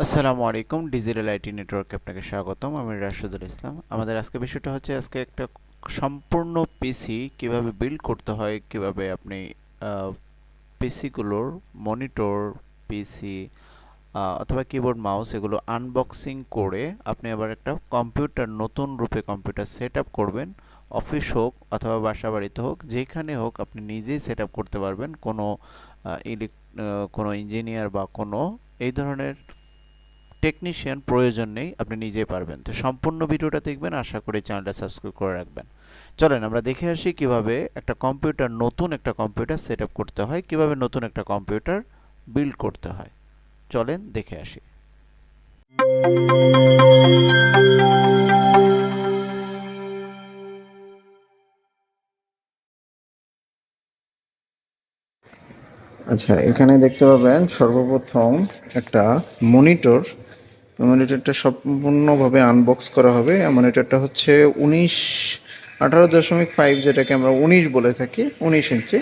আসসালামু আলাইকুম, digital IT নেটওয়ার্কে আপনাকে স্বাগতম। আমি রাশেদুল ইসলাম। আমাদের আজকে বিষয়টা হচ্ছে আজকে একটা সম্পূর্ণ পিসি কিভাবে বিল্ড করতে হয়, কিভাবে আপনি পিসিগুলোর মনিটর, পিসি অথবা কিবোর্ড মাউস এগুলো আনবক্সিং করে আপনি আবার একটা কম্পিউটার, নতুন রূপে কম্পিউটার সেট আপ করবেন। অফিস হোক অথবা বাসা বাড়িতে হোক, যেখানে হোক আপনি নিজেই সেট আপ করতে পারবেন। কোনো ইঞ্জিনিয়ার বা কোনো এই ধরনের টেকনিশিয়ান প্রয়োজন নেই, আপনি নিজেই পারবেন। তো সম্পূর্ণ ভিডিওটা দেখবেন, আশা করি চ্যানেলটা সাবস্ক্রাইব করে রাখবেন। চলেন আমরা দেখে আসি কিভাবে একটা কম্পিউটার, নতুন একটা কম্পিউটার সেট আপ করতে হয়, কিভাবে নতুন একটা কম্পিউটার বিল্ড করতে হয়। চলেন দেখে আসি। আচ্ছা, এখানে দেখতে পাবেন সর্বপ্রথম একটা মনিটর। মনিটরটা সম্পূর্ণভাবে আনবক্স করা হবে। মনিটরটা হচ্ছে 18.5, যেটাকে আমরা 19 বলে থাকি, 19 ইঞ্চি।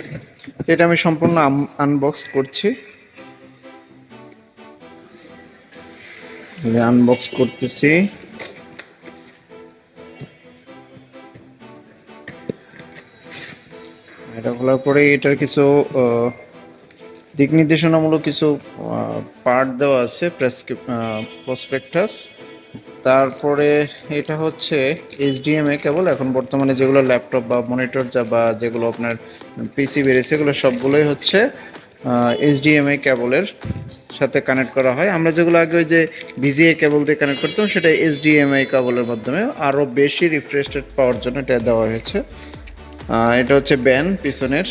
যেটা আমি সম্পূর্ণ আনবক্স করছি। আনবক্স করতেছি। এটা খোলার পরে এটার কিছু দিক নির্দেশনামূলক কিছু পার্ট দেওয়া আছে, প্রসপেক্টাস। তারপরে এটা হচ্ছে এইচডিএমআই কেবল। এখন বর্তমানে যেগুলো ল্যাপটপ বা মনিটর বা যেগুলো আপনার পিসি বেরিয়েছে, এগুলো সবগুলোই হচ্ছে এইচডিএমআই কেবলের সাথে কানেক্ট করা হয়। আমরা যেগুলো আগে ওই যে ভিজিএ কেবল দিয়ে কানেক্ট করতাম, সেটা এইচডিএমআই কেবলের মাধ্যমে আরও বেশি রিফ্রেশ রেট পাওয়ার জন্য এটা দেওয়া হয়েছে। এটা হচ্ছে ব্যান পিছনের।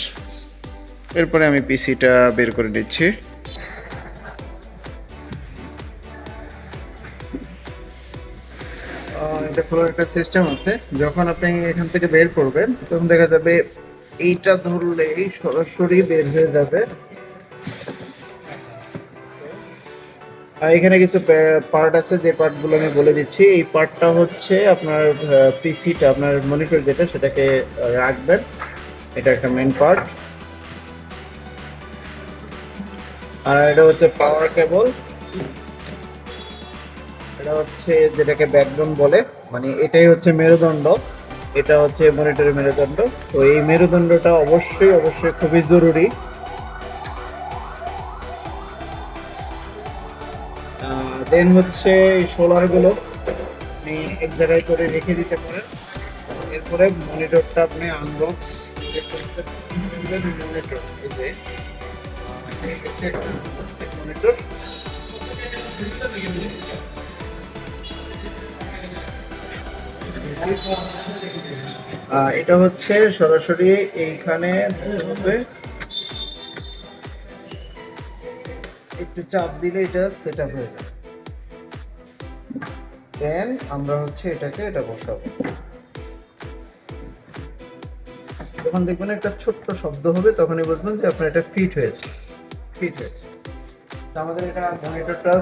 এরপরে আমি পিসিটা বের করে নিচ্ছি। এটা খোলার একটা সিস্টেম আছে। যখন আপনি এখান থেকে বের করবেন, তখন দেখা যাবে এইটা ধরলেই সরাসরি বের হয়ে যাবে। আর এখানে কিছু পার্ট আছে, যে পার্টগুলো আমি বলে দিচ্ছি। এই পার্টটা হচ্ছে আপনার পিসিটা, আপনার মনিটর যেটা, সেটাকে রাখবেন। এটা একটা মেইন পার্ট। আর এটা হচ্ছে পাওয়ার কেবল। এটা হচ্ছে যেটাকে ব্যাকবোন বলে, মানে এটাই হচ্ছে মেরুদণ্ড। এটা হচ্ছে মনিটরের মেরুদণ্ড। তো এই মেরুদণ্ডটা অবশ্যই অবশ্যই খুবই জরুরি। দেন হচ্ছে এই সোলার গুলো আপনি এক জায়গায় করে রেখে দিতে পারেন। এরপরে মনিটরটা আপনি আনবক্স মনিটর, এই যে মনিটর। এটা হচ্ছে সরাসরি এইখানে হবে, একটু চাপ দিলে এটা সেট আপ হয়ে যাবে। দেন আমরা হচ্ছে এটা বসাবো। যখন দেখবেন একটা ছোট্ট শব্দ হবে, তখনই বুঝবেন যে আপনার এটা ফিট হয়েছে। তো আমাদের এটা মনিটরটা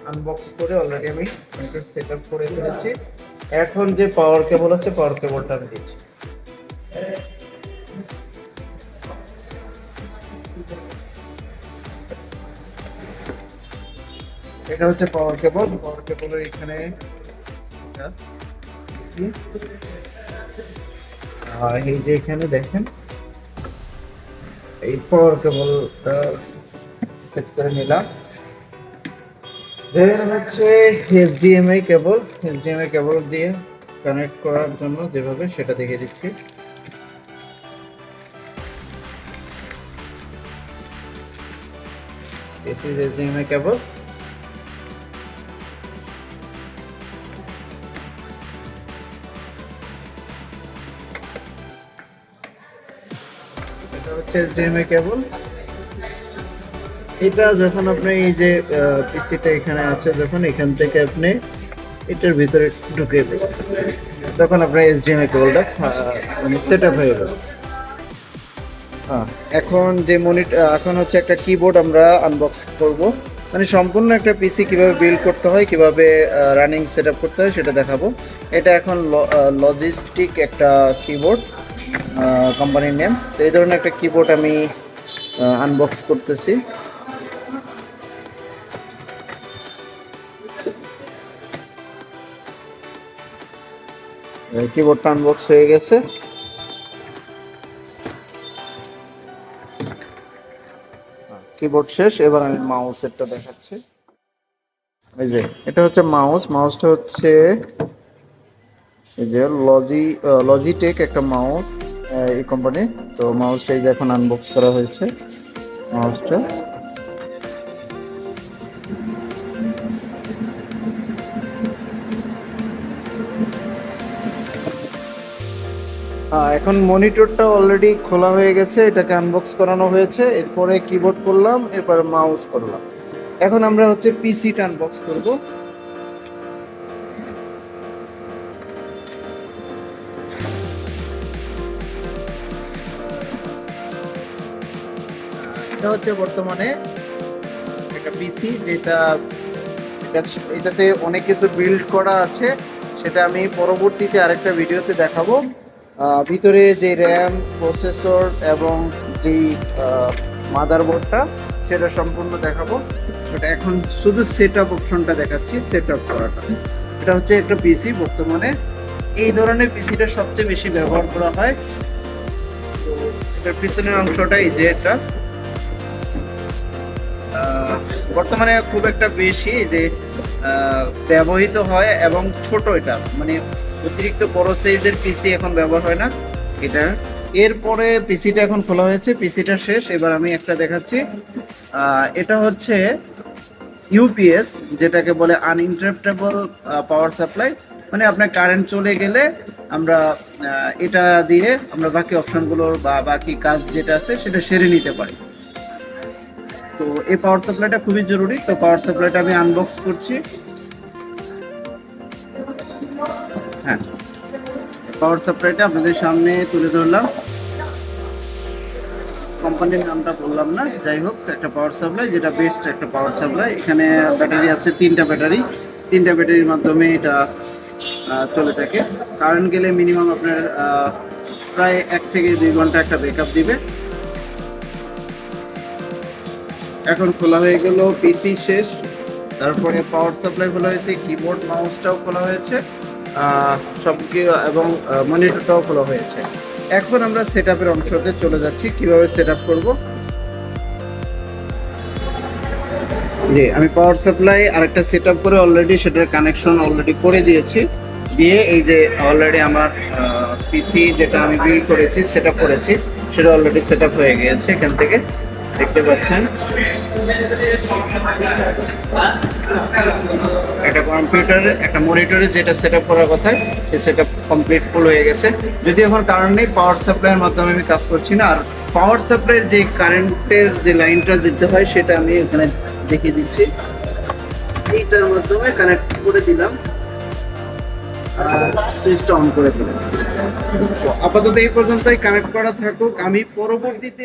আনবক্স করে অলরেডি আমি মনিটর সেট আপ করে ফেলেছি। এখন যে পাওয়ার কেবল আছে, পাওয়ার কেবলটা আমি দিচ্ছি। এটা হচ্ছে পাওয়ার কেবল। পাওয়ার কেবলের এখানে এই যে এখানে দেখেন, এই পাওয়ার কেবলটা সেট করে নিলাম। দেন হচ্ছে এইচডিএমআই কেবল দিয়ে কানেক্ট করার জন্য যেভাবে, সেটা দেখিয়ে দিচ্ছি। দিস ইজ এইচডিএমআই কেবল। এটা হচ্ছে এইচডিএমআই কেবল। এটা যখন আপনি এই যে পিসিটা এখানে আছে, যখন এখান থেকে আপনি এটার ভিতরে ঢুকে দেবেন, তখন আপনার এইচডিএমআই কেবলটা মানে সেট আপ হয়ে গেল। এখন যে এখন হচ্ছে একটা কিবোর্ড আমরা আনবক্স করব। মানে সম্পূর্ণ একটা পিসি কিভাবে বিল্ড করতে হয়, কিভাবে রানিং সেট আপ করতে হয়, সেটা দেখাবো। এটা এখন লজিস্টিক একটা কিবোর্ড, কোম্পানির নেম। তো এই ধরনের একটা কিবোর্ড আমি আনবক্স করতেছি। কিবোর্ডটা আনবক্স হয়ে গেছে। কিবোর্ড শেষ, এবার আমি মাউসেরটা দেখাচ্ছি। এই যে এটা হচ্ছে মাউস, মাউসটা হচ্ছে এই যে লজিটেক একটা মাউস, এই কোম্পানি। তো মাউসটা এই যে এখন আনবক্স করা হয়েছে মাউসটা। এখন মনিটরটা অলরেডি খোলা হয়ে গেছে, এটাকে আনবক্স করানো হয়েছে। এরপরে কিবোর্ড করলাম, এরপরে মাউস করলাম। এখন আমরা হচ্ছে পিসিটা আনবক্স করব। এটা হচ্ছে বর্তমানে একটা পিসি, এটাতে অনেক কিছু বিল্ড করা আছে, সেটা আমি পরবর্তীতে আরেকটা ভিডিওতে দেখাবো। ভিতরে যে র্যাম, প্রসেসর এবং যেই মাদারবোর্ডটা, সেটা সম্পূর্ণ দেখাবো। এটা এখন শুধু সেটআপ অপশনটা দেখাচ্ছি, সেটআপ করাটা। এটা হচ্ছে একটা পিসি, বর্তমানে এই ধরনের পিসিটা সবচেয়ে বেশি ব্যবহার করা হয়। তো এটার পিছনের অংশটা এই যে এটা বর্তমানে খুব একটা বেশি যে ব্যবহৃত হয় এবং ছোট, এটা মানে অতিরিক্ত বড় সাইজের পিসি এখন ব্যবহার হয় না এটা। এরপরে পিসিটা এখন খোলা হয়েছে, পিসিটা শেষ। এবার আমি একটা দেখাচ্ছি। এটা হচ্ছে ইউপিএস, যেটাকে বলে আনইন্টারাপ্টেবল পাওয়ার সাপ্লাই। মানে আপনার কারেন্ট চলে গেলে আমরা এটা দিয়ে আমরা বাকি অপশনগুলোর বা বাকি কাজ যেটা আছে সেটা সেরে নিতে পারি। তো এই পাওয়ার সাপ্লাইটা খুবই জরুরি। তো পাওয়ার সাপ্লাইটা আমি আনবক্স করছি। হ্যাঁ, পাওয়ার সাপ্লাইটা আপনাদের সামনে তুলে ধরলাম। কোম্পানির নামটা বললাম না, যাই হোক, একটা পাওয়ার সাপ্লাই, যেটা বেস্ট একটা পাওয়ার সাপ্লাই। এখানে ব্যাটারি আছে তিনটা ব্যাটারির মাধ্যমে এটা চলে থাকে। কারেন্ট গেলে মিনিমাম আপনার প্রায় 1 থেকে 2 ঘন্টা একটা ব্যাকআপ দিবে। এখন খোলা হয়ে গেল, পিসি শেষ, তারপরে পাওয়ার সাপ্লাই খোলা হয়েছে, কিবোর্ড মাউসটাও খোলা হয়েছে, এবং মনিটরটাও খোলা হয়েছে। এখন আমরা সেটআপের অংশতে চলে যাচ্ছি, কিভাবে সেটআপ করব। জি, আমি পাওয়ার সাপ্লাই আরেকটা সেটআপ করে অলরেডি সেটার কানেকশন অলরেডি করে দিয়েছি। দিয়ে এই যে অলরেডি আমার পিসি যেটা আমি বিল্ড করেছি, সেটআপ করেছি, সেটা অলরেডি সেটআপ হয়ে গিয়েছে। এখান থেকে দেখতে পাচ্ছেন একটা কম্পিউটারে, একটা মনিটরে যেটা সেটআপ করার কথা, সেই সেটআপ কমপ্লিট ফুল হয়ে গেছে। যদি এখন কারেন্ট নেই, পাওয়ার সাপ্লাইয়ের মাধ্যমে আমি কাজ করছি না। আর পাওয়ার সাপ্লাইয়ের যে কারেন্টের যে লাইনটা দিতে হয়, সেটা আমি এখানে দেখিয়ে দিচ্ছি। এইটার মাধ্যমে কানেক্ট করে দিলাম আর সুইচটা অন করে দিলাম। তো আপাতত এই পর্যন্তই কানেক্ট করা থাকুক। আমি পরবর্তীতে